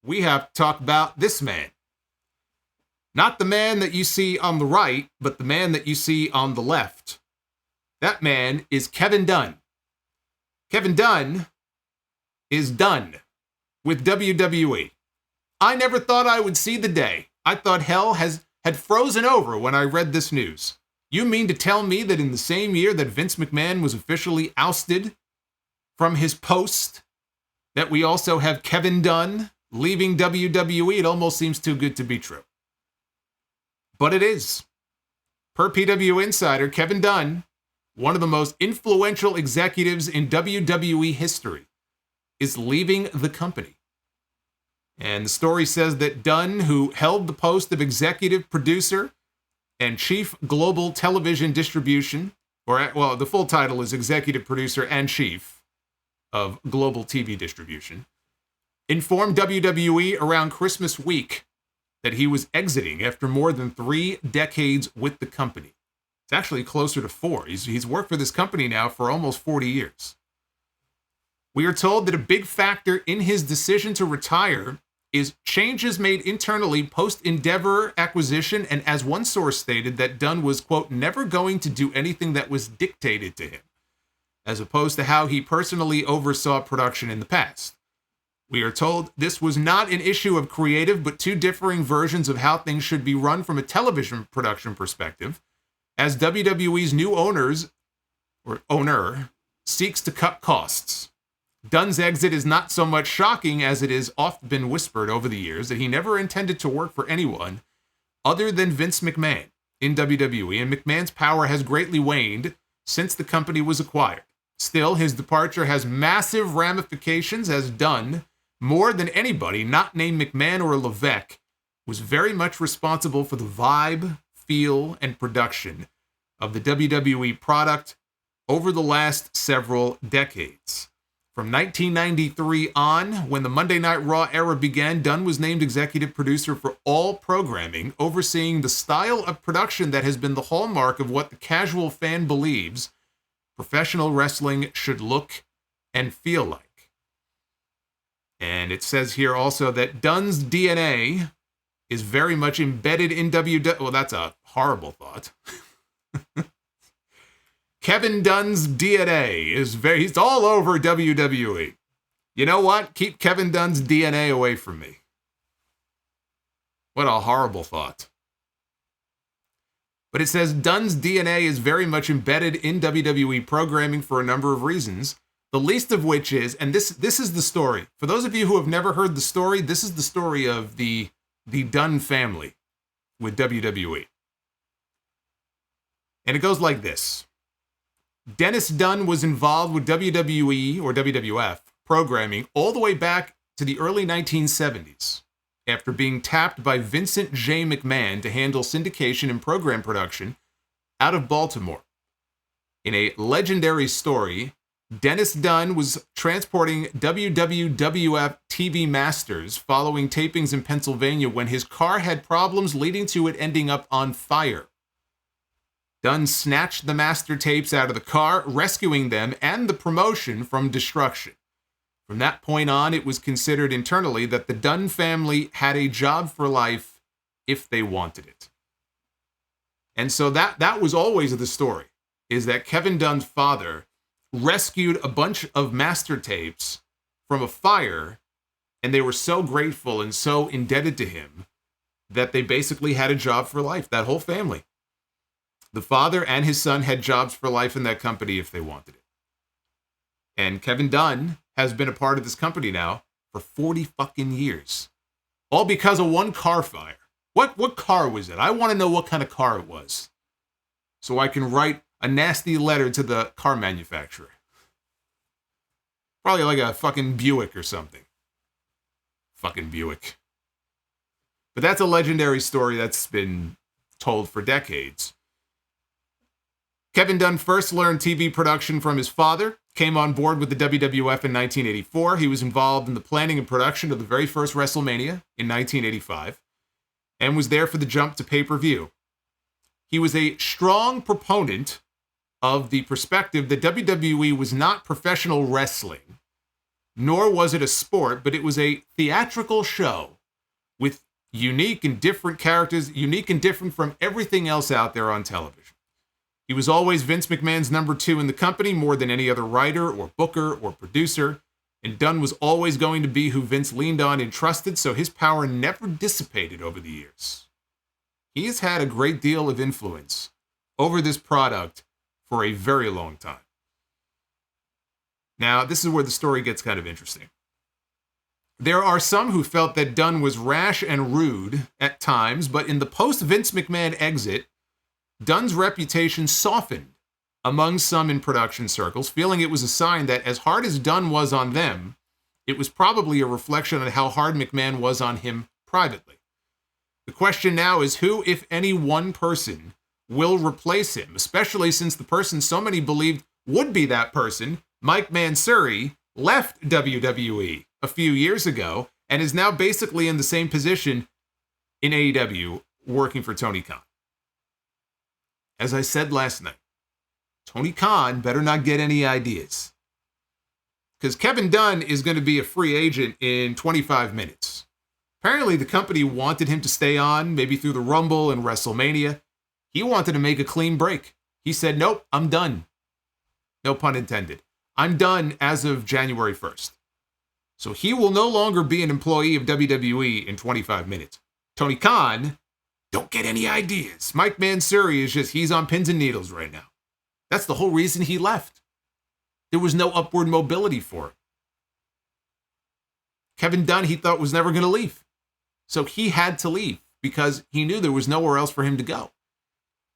we have to talk about this man. Not the man that you see on the right, but the man that you see on the left. That man is Kevin Dunn. Kevin Dunn is done with WWE. I never thought I would see the day. I thought hell had frozen over when I read this news. You mean to tell me that in the same year that Vince McMahon was officially ousted from his post, that we also have Kevin Dunn leaving WWE? It almost seems too good to be true. But it is. Per PW Insider, Kevin Dunn, one of the most influential executives in WWE history, is leaving the company. And the story says that Dunn, who held the post of executive producer and chief global television distribution, the full title is executive producer and chief of global TV distribution, informed WWE around Christmas week that he was exiting after more than 3 decades with the company. It's actually closer to 4. He's worked for this company now for almost 40 years. We are told that a big factor in his decision to retire is changes made internally post-Endeavor acquisition, and as one source stated, that Dunn was, quote, never going to do anything that was dictated to him, as opposed to how he personally oversaw production in the past. We are told this was not an issue of creative, but 2 differing versions of how things should be run from a television production perspective, as WWE's new owner seeks to cut costs. Dunn's exit is not so much shocking as it has often been whispered over the years that he never intended to work for anyone other than Vince McMahon in WWE, and McMahon's power has greatly waned since the company was acquired. Still, his departure has massive ramifications, as Dunn, more than anybody not named McMahon or Levesque, was very much responsible for the vibe, feel, and production of the WWE product over the last several decades. From 1993 on, when the Monday Night Raw era began, Dunn was named executive producer for all programming, overseeing the style of production that has been the hallmark of what the casual fan believes professional wrestling should look and feel like. And it says here also that Dunn's DNA is very much embedded in WWE. Well, that's a horrible thought. Kevin Dunn's DNA he's all over WWE. You know what? Keep Kevin Dunn's DNA away from me. What a horrible thought. But it says Dunn's DNA is very much embedded in WWE programming for a number of reasons, the least of which is, and this is the story. For those of you who have never heard the story, this is the story of the Dunn family with WWE. And it goes like this. Dennis Dunn was involved with WWE or WWF programming all the way back to the early 1970s, after being tapped by Vincent J. McMahon to handle syndication and program production out of Baltimore. In a legendary story, Dennis Dunn was transporting WWF TV Masters following tapings in Pennsylvania when his car had problems leading to it ending up on fire. Dunn snatched the master tapes out of the car, rescuing them and the promotion from destruction. From that point on, it was considered internally that the Dunn family had a job for life if they wanted it. And so that was always the story, is that Kevin Dunn's father rescued a bunch of master tapes from a fire, and they were so grateful and so indebted to him that they basically had a job for life, that whole family. The father and his son had jobs for life in that company if they wanted it. And Kevin Dunn has been a part of this company now for 40 fucking years. All because of one car fire. What car was it? I want to know what kind of car it was, so I can write a nasty letter to the car manufacturer. Probably like a fucking Buick or something. Fucking Buick. But that's a legendary story that's been told for decades. Kevin Dunn first learned TV production from his father, came on board with the WWF in 1984. He was involved in the planning and production of the very first WrestleMania in 1985, and was there for the jump to pay-per-view. He was a strong proponent of the perspective that WWE was not professional wrestling, nor was it a sport, but it was a theatrical show with unique and different characters, unique and different from everything else out there on television. He was always Vince McMahon's number 2 in the company, more than any other writer or booker or producer, and Dunn was always going to be who Vince leaned on and trusted, so his power never dissipated over the years. He has had a great deal of influence over this product for a very long time. Now, this is where the story gets kind of interesting. There are some who felt that Dunn was rash and rude at times, but in the post-Vince McMahon exit, Dunn's reputation softened among some in production circles, feeling it was a sign that as hard as Dunn was on them, it was probably a reflection on how hard McMahon was on him privately. The question now is who, if any one person, will replace him, especially since the person so many believed would be that person, Mike Mansouri, left WWE a few years ago and is now basically in the same position in AEW working for Tony Khan. As I said last night, Tony Khan better not get any ideas, because Kevin Dunn is going to be a free agent in 25 minutes. Apparently, the company wanted him to stay on, maybe through the Rumble and WrestleMania. He wanted to make a clean break. He said, nope, I'm done. No pun intended. I'm done as of January 1st. So he will no longer be an employee of WWE in 25 minutes. Tony Khan, don't get any ideas. Mike Mansouri is just, he's on pins and needles right now. That's the whole reason he left. There was no upward mobility for him. Kevin Dunn, he thought, was never going to leave. So he had to leave because he knew there was nowhere else for him to go.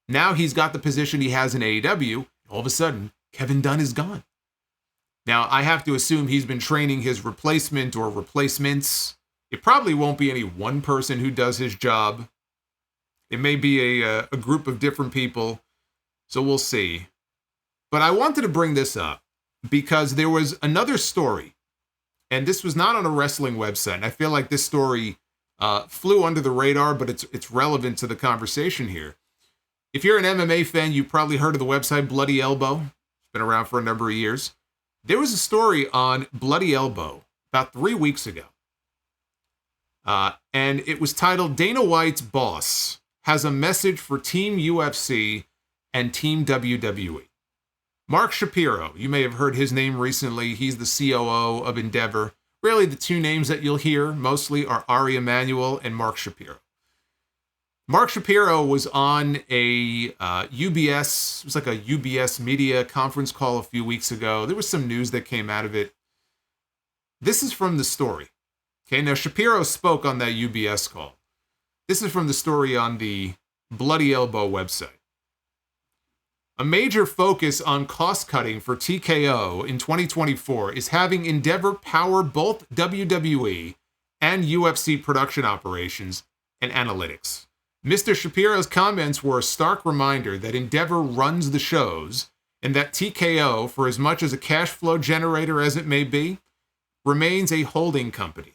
Now he's got the position he has in AEW. All of a sudden, Kevin Dunn is gone. Now, I have to assume he's been training his replacement or replacements. It probably won't be any one person who does his job. It may be a group of different people. So we'll see. But I wanted to bring this up because there was another story, and this was not on a wrestling website. And I feel like this story flew under the radar, but it's relevant to the conversation here. If you're an MMA fan, you probably heard of the website Bloody Elbow. It's been around for a number of years. There was a story on Bloody Elbow about 3 weeks ago. And it was titled, Dana White's Boss Has a Message for Team UFC and Team WWE. Mark Shapiro, you may have heard his name recently. He's the COO of Endeavor. Really, the two names that you'll hear mostly are Ari Emanuel and Mark Shapiro. Mark Shapiro was on a UBS, it was like a UBS media conference call a few weeks ago. There was some news that came out of it. This is from the story. Okay, now Shapiro spoke on that UBS call. This is from the story on the Bloody Elbow website. A major focus on cost-cutting for TKO in 2024 is having Endeavor power both WWE and UFC production operations and analytics. Mr. Shapiro's comments were a stark reminder that Endeavor runs the shows and that TKO, for as much as a cash flow generator as it may be, remains a holding company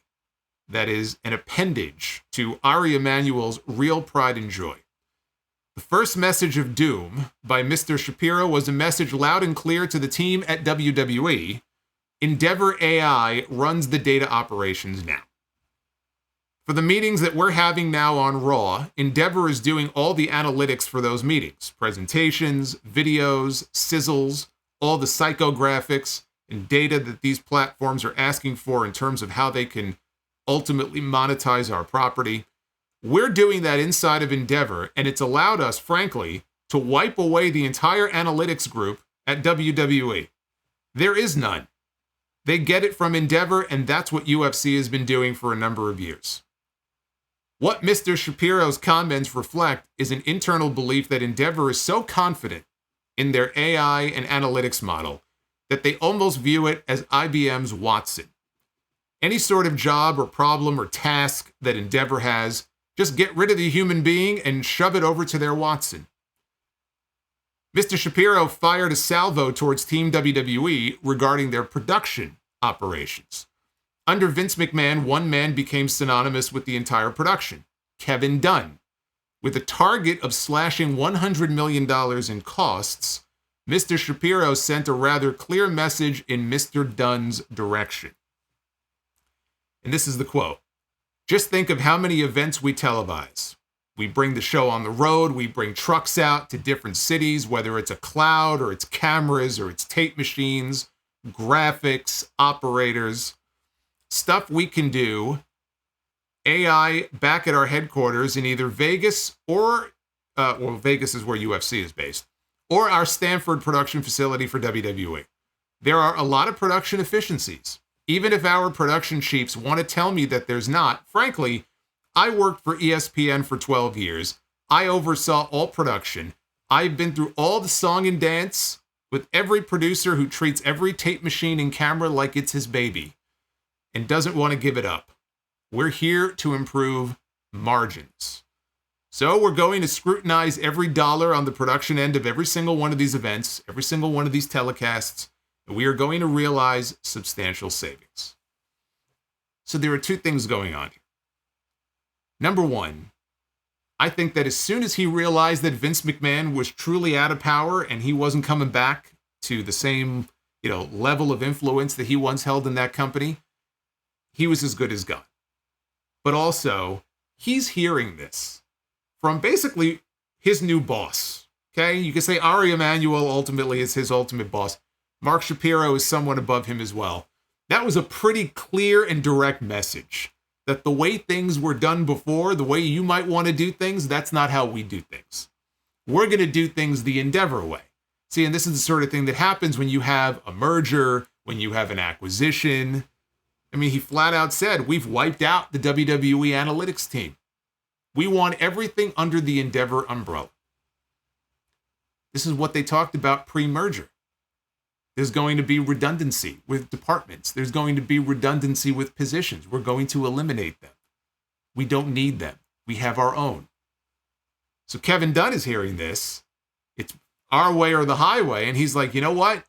that is an appendage to Ari Emanuel's real pride and joy. The first message of doom by Mr. Shapiro was a message loud and clear to the team at WWE. Endeavor AI runs the data operations now. For the meetings that we're having now on Raw, Endeavor is doing all the analytics for those meetings. Presentations, videos, sizzles, all the psychographics and data that these platforms are asking for in terms of how they can ultimately monetize our property. We're doing that inside of Endeavor, and it's allowed us, frankly, to wipe away the entire analytics group at WWE. There is none. They get it from Endeavor, and that's what UFC has been doing for a number of years. What Mr. Shapiro's comments reflect is an internal belief that Endeavor is so confident in their AI and analytics model that they almost view it as IBM's Watson. Any sort of job or problem or task that Endeavor has, just get rid of the human being and shove it over to their Watson. Mr. Shapiro fired a salvo towards Team WWE regarding their production operations. Under Vince McMahon, one man became synonymous with the entire production, Kevin Dunn. With a target of slashing $100 million in costs, Mr. Shapiro sent a rather clear message in Mr. Dunn's direction. And this is the quote. Just think of how many events we televise. We bring the show on the road. We bring trucks out to different cities, whether it's a cloud or it's cameras or it's tape machines, graphics, operators, stuff we can do. AI back at our headquarters in either Vegas or, well, Vegas is where UFC is based, or our Stanford production facility for WWE. There are a lot of production efficiencies. Even if our production chiefs want to tell me that there's not, frankly, I worked for ESPN for 12 years. I oversaw all production. I've been through all the song and dance with every producer who treats every tape machine and camera like it's his baby and doesn't want to give it up. We're here to improve margins. So we're going to scrutinize every dollar on the production end of every single one of these events, every single one of these telecasts, and we are going to realize substantial savings. So there are two things going on here. Number one, I think that as soon as he realized that Vince McMahon was truly out of power and he wasn't coming back to the same, level of influence that he once held in that company, he was as good as gone. But also, he's hearing this from basically his new boss. Okay, you could say Ari Emanuel ultimately is his ultimate boss. Mark Shapiro is somewhat above him as well. That was a pretty clear and direct message that the way things were done before, the way you might want to do things, that's not how we do things. We're going to do things the Endeavor way. See, and this is the sort of thing that happens when you have a merger, when you have an acquisition. I mean, he flat out said, we've wiped out the WWE analytics team. We want everything under the Endeavor umbrella. This is what they talked about pre-merger. There's going to be redundancy with departments. There's going to be redundancy with positions. We're going to eliminate them. We don't need them. We have our own. So Kevin Dunn is hearing this. It's our way or the highway. And he's like, you know what?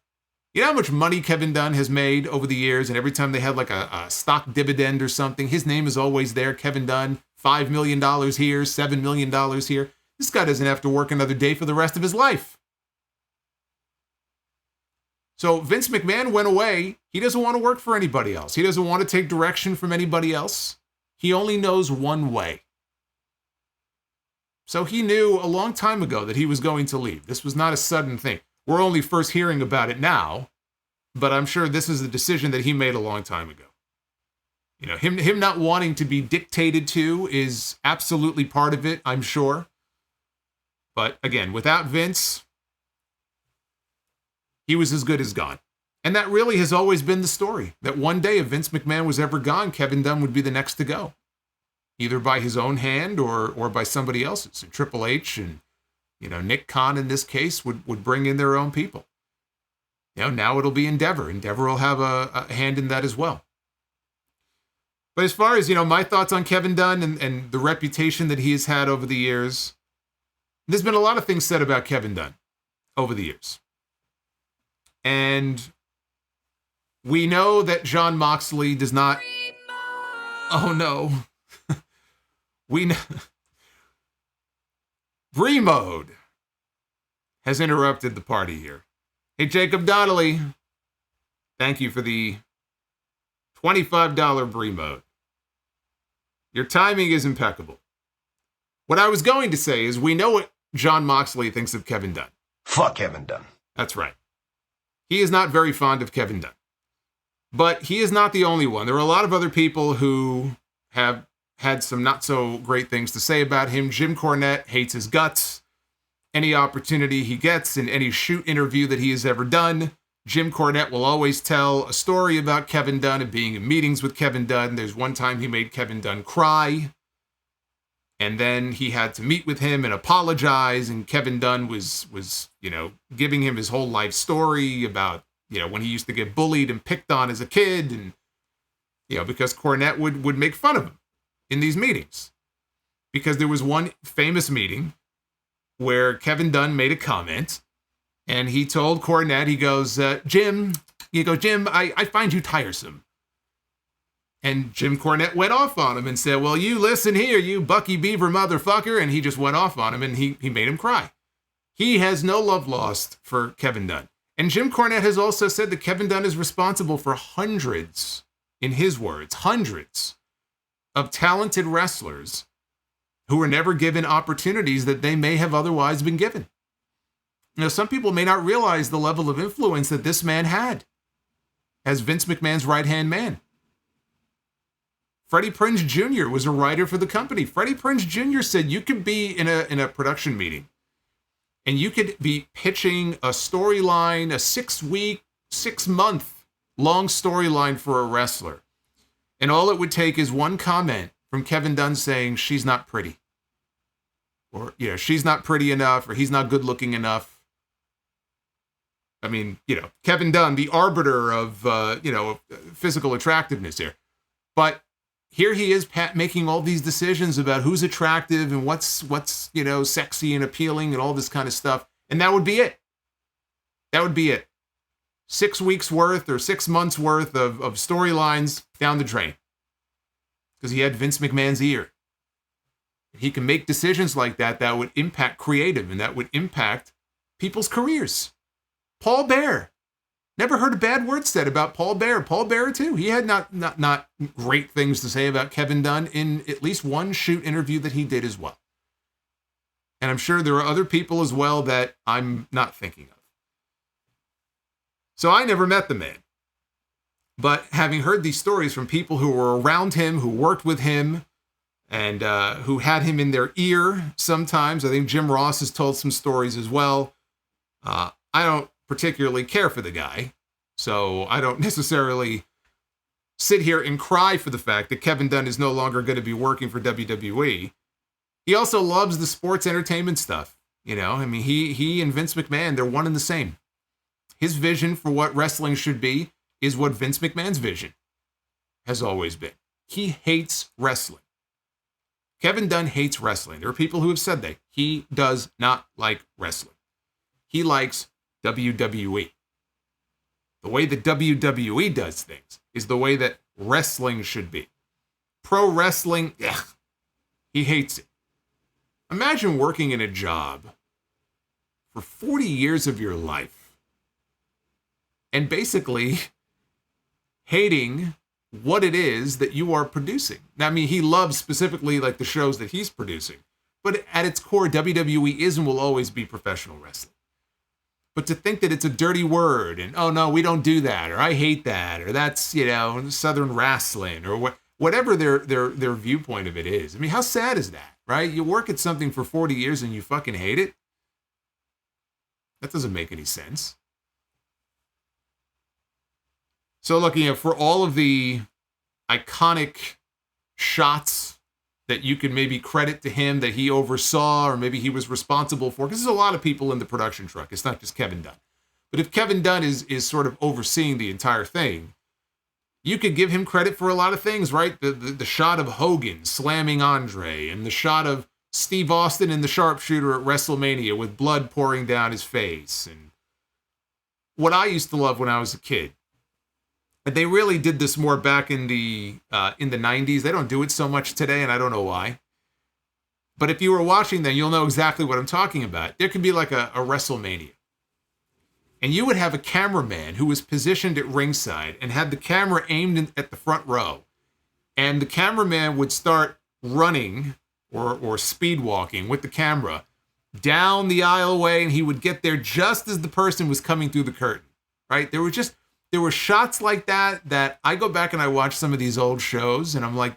You know how much money Kevin Dunn has made over the years? And every time they had like a stock dividend or something, his name is always there. Kevin Dunn, $5 million here, $7 million here. This guy doesn't have to work another day for the rest of his life. So Vince McMahon went away. He doesn't want to work for anybody else. He doesn't want to take direction from anybody else. He only knows one way. So he knew a long time ago that he was going to leave. This was not a sudden thing. We're only first hearing about it now, but I'm sure this is a decision that he made a long time ago. Him not wanting to be dictated to is absolutely part of it, I'm sure. But again, without Vince, he was as good as gone. And that really has always been the story, that one day if Vince McMahon was ever gone, Kevin Dunn would be the next to go, either by his own hand or by somebody else's. And Triple H and, Nick Khan in this case would bring in their own people. Now it'll be Endeavor. Endeavor will have a hand in that as well. But as far as, my thoughts on Kevin Dunn and the reputation that he has had over the years, there's been a lot of things said about Kevin Dunn over the years. And we know that Jon Moxley does not... Oh, no. We know... Bree-mode has interrupted the party here. Hey, Jacob Donnelly, thank you for the $25 Bree-mode. Your timing is impeccable. What I was going to say is we know what Jon Moxley thinks of Kevin Dunn. Fuck Kevin Dunn. That's right. He is not very fond of Kevin Dunn. But he is not the only one. There are a lot of other people who have had some not so great things to say about him. Jim Cornette hates his guts. Any opportunity he gets in any shoot interview that he has ever done, Jim Cornette will always tell a story about Kevin Dunn and being in meetings with Kevin Dunn. There's one time he made Kevin Dunn cry. And then he had to meet with him and apologize. And Kevin Dunn was giving him his whole life story about, when he used to get bullied and picked on as a kid. And, because Cornette would make fun of him in these meetings. Because there was one famous meeting where Kevin Dunn made a comment. And he told Cornette, he goes, Jim, I find you tiresome. And Jim Cornette went off on him and said, well, you listen here, you Bucky Beaver motherfucker. And he just went off on him and he made him cry. He has no love lost for Kevin Dunn. And Jim Cornette has also said that Kevin Dunn is responsible for hundreds in his words, hundreds of talented wrestlers who were never given opportunities that they may have otherwise been given. You know, some people may not realize the level of influence that this man had as Vince McMahon's right-hand man. Freddie Prinze Jr. was a writer for the company. Freddie Prinze Jr. said you could be in a production meeting and you could be pitching a storyline, a 6-week, 6-month long storyline for a wrestler. And all it would take is one comment from Kevin Dunn saying, she's not pretty. Or, you know, she's not pretty enough, or he's not good looking enough. I mean, you know, Kevin Dunn, the arbiter of, physical attractiveness here. But here he is making all these decisions about who's attractive and what's sexy and appealing and all this kind of stuff. And that would be it. That would be it. 6 weeks worth or 6 months worth of storylines down the drain. Because he had Vince McMahon's ear. He can make decisions like that would impact creative and that would impact people's careers. Paul Bearer. Never heard a bad word said about Paul Bearer. Paul Bearer, too. He had not great things to say about Kevin Dunn in at least one shoot interview that he did as well. And I'm sure there are other people as well that I'm not thinking of. So I never met the man. But having heard these stories from people who were around him, who worked with him, and who had him in their ear sometimes, I think Jim Ross has told some stories as well. I don't particularly care for the guy, so I don't necessarily sit here and cry for the fact that Kevin Dunn is no longer going to be working for WWE. He also loves the sports entertainment stuff. You know, I mean, he and Vince McMahon, they're one and the same. His vision for what wrestling should be is what Vince McMahon's vision has always been. He hates wrestling. Kevin Dunn hates wrestling. There are people who have said that. He does not like wrestling. He likes WWE. The way that WWE does things is the way that wrestling should be. Pro wrestling, ugh, he hates it. Imagine working in a job for 40 years of your life and basically hating what it is that you are producing. Now, I mean, he loves specifically like the shows that he's producing, but at its core, WWE is and will always be professional wrestling. But to think that it's a dirty word and, oh no, we don't do that, or I hate that, or that's, you know, Southern wrestling, or whatever their viewpoint of it is. I mean, how sad is that, right? You work at something for 40 years and you fucking hate it? That doesn't make any sense. So looking at for all of the iconic shots that you could maybe credit to him that he oversaw or maybe he was responsible for, because there's a lot of people in the production truck. It's not just Kevin Dunn. But if Kevin Dunn is sort of overseeing the entire thing, you could give him credit for a lot of things, right? The shot of Hogan slamming Andre and the shot of Steve Austin in the sharpshooter at WrestleMania with blood pouring down his face. And what I used to love when I was a kid, but they really did this more back in the 90s. They don't do it so much today, and I don't know why. But if you were watching then, you'll know exactly what I'm talking about. There could be like a WrestleMania. And you would have a cameraman who was positioned at ringside and had the camera aimed at the front row. And the cameraman would start running or speed walking with the camera down the aisleway, and he would get there just as the person was coming through the curtain, right? There were shots like that I go back and I watch some of these old shows and I'm like,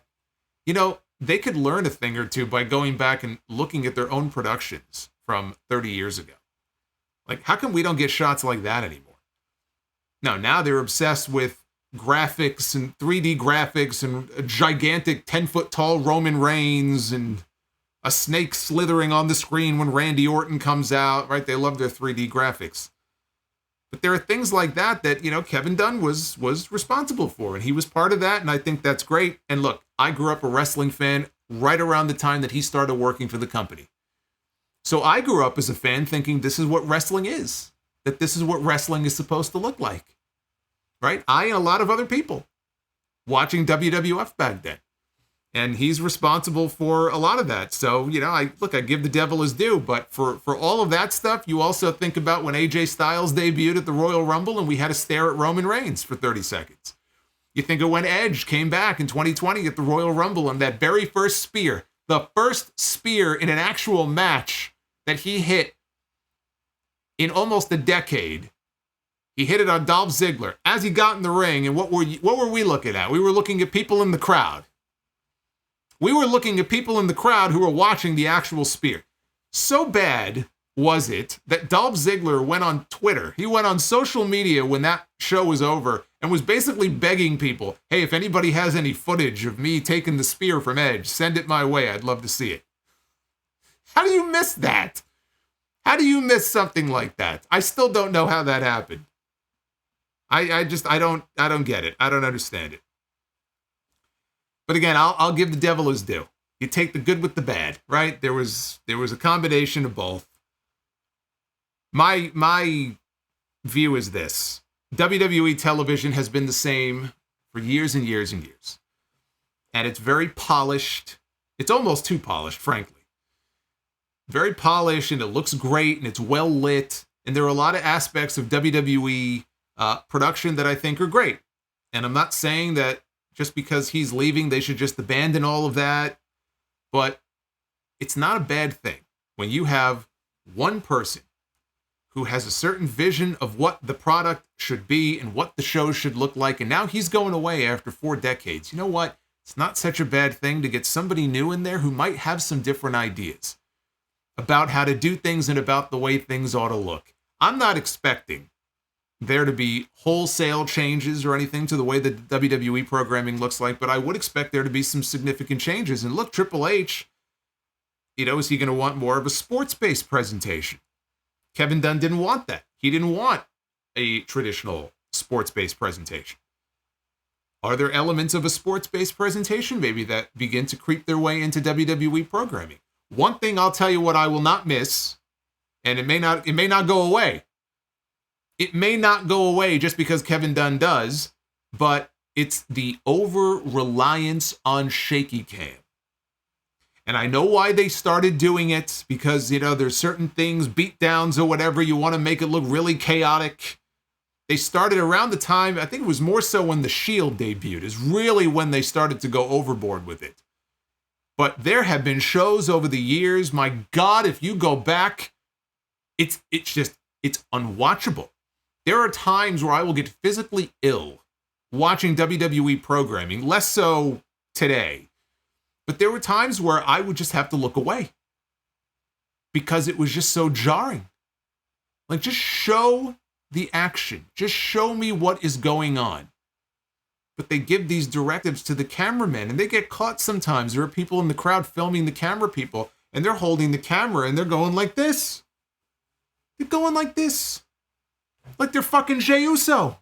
you know, they could learn a thing or two by going back and looking at their own productions from 30 years ago. Like, how come we don't get shots like that anymore? No, now they're obsessed with graphics and 3D graphics and a gigantic 10-foot tall Roman Reigns and a snake slithering on the screen when Randy Orton comes out, right? They love their 3D graphics. But there are things like that, you know, Kevin Dunn was responsible for, and he was part of that, and I think that's great. And look, I grew up a wrestling fan right around the time that he started working for the company. So I grew up as a fan thinking this is what wrestling is, that this is what wrestling is supposed to look like, right? I and a lot of other people watching WWF back then. And he's responsible for a lot of that. So, you know, I give the devil his due. But for all of that stuff, you also think about when AJ Styles debuted at the Royal Rumble and we had to stare at Roman Reigns for 30 seconds. You think of when Edge came back in 2020 at the Royal Rumble and that very first spear, the first spear in an actual match that he hit in almost a decade. He hit it on Dolph Ziggler as he got in the ring. And what were we looking at? We were looking at people in the crowd. We were looking at people in the crowd who were watching the actual spear. So bad was it that Dolph Ziggler went on Twitter. He went on social media when that show was over and was basically begging people, hey, if anybody has any footage of me taking the spear from Edge, send it my way. I'd love to see it. How do you miss that? How do you miss something like that? I still don't know how that happened. I don't get it. I don't understand it. But again, I'll give the devil his due. You take the good with the bad, right? There was a combination of both. My view is this. WWE television has been the same for years and years and years. And it's very polished. It's almost too polished, frankly. Very polished, and it looks great, and it's well lit. And there are a lot of aspects of WWE production that I think are great. And I'm not saying that just because he's leaving, they should just abandon all of that. But it's not a bad thing when you have one person who has a certain vision of what the product should be and what the show should look like. And now he's going away after 4 decades. You know what? It's not such a bad thing to get somebody new in there who might have some different ideas about how to do things and about the way things ought to look. I'm not expecting there to be wholesale changes or anything to the way that the WWE programming looks like, but I would expect there to be some significant changes. And look, Triple H, is he going to want more of a sports-based presentation? Kevin Dunn didn't want that. He didn't want a traditional sports-based presentation. Are there elements of a sports-based presentation maybe that begin to creep their way into WWE programming? One thing I'll tell you what I will not miss, and it may not go away. It may not go away just because Kevin Dunn does, but it's the over-reliance on shaky cam. And I know why they started doing it, because, there's certain things, beatdowns or whatever, you want to make it look really chaotic. They started around the time, I think it was more so when The Shield debuted, is really when they started to go overboard with it. But there have been shows over the years, my God, if you go back, it's unwatchable. There are times where I will get physically ill watching WWE programming, less so today. But there were times where I would just have to look away because it was just so jarring. Like, just show the action. Just show me what is going on. But they give these directives to the cameramen, and they get caught sometimes. There are people in the crowd filming the camera people, and they're holding the camera, and they're going like this. They're going like this. Like they're fucking Jey Uso.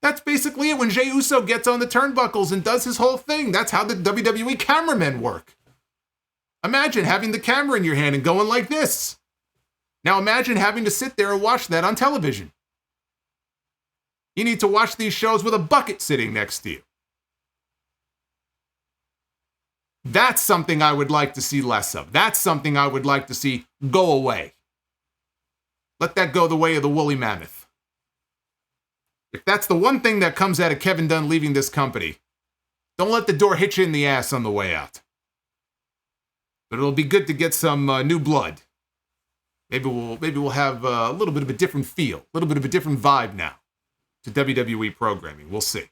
That's basically it. When Jey Uso gets on the turnbuckles and does his whole thing, that's how the WWE cameramen work. Imagine having the camera in your hand and going like this. Now imagine having to sit there and watch that on television. You need to watch these shows with a bucket sitting next to you. That's something I would like to see less of. That's something I would like to see go away. Let that go the way of the woolly mammoth. If that's the one thing that comes out of Kevin Dunn leaving this company, don't let the door hit you in the ass on the way out. But it'll be good to get some new blood. Maybe we'll have a little bit of a different feel, a little bit of a different vibe now to WWE programming. We'll see.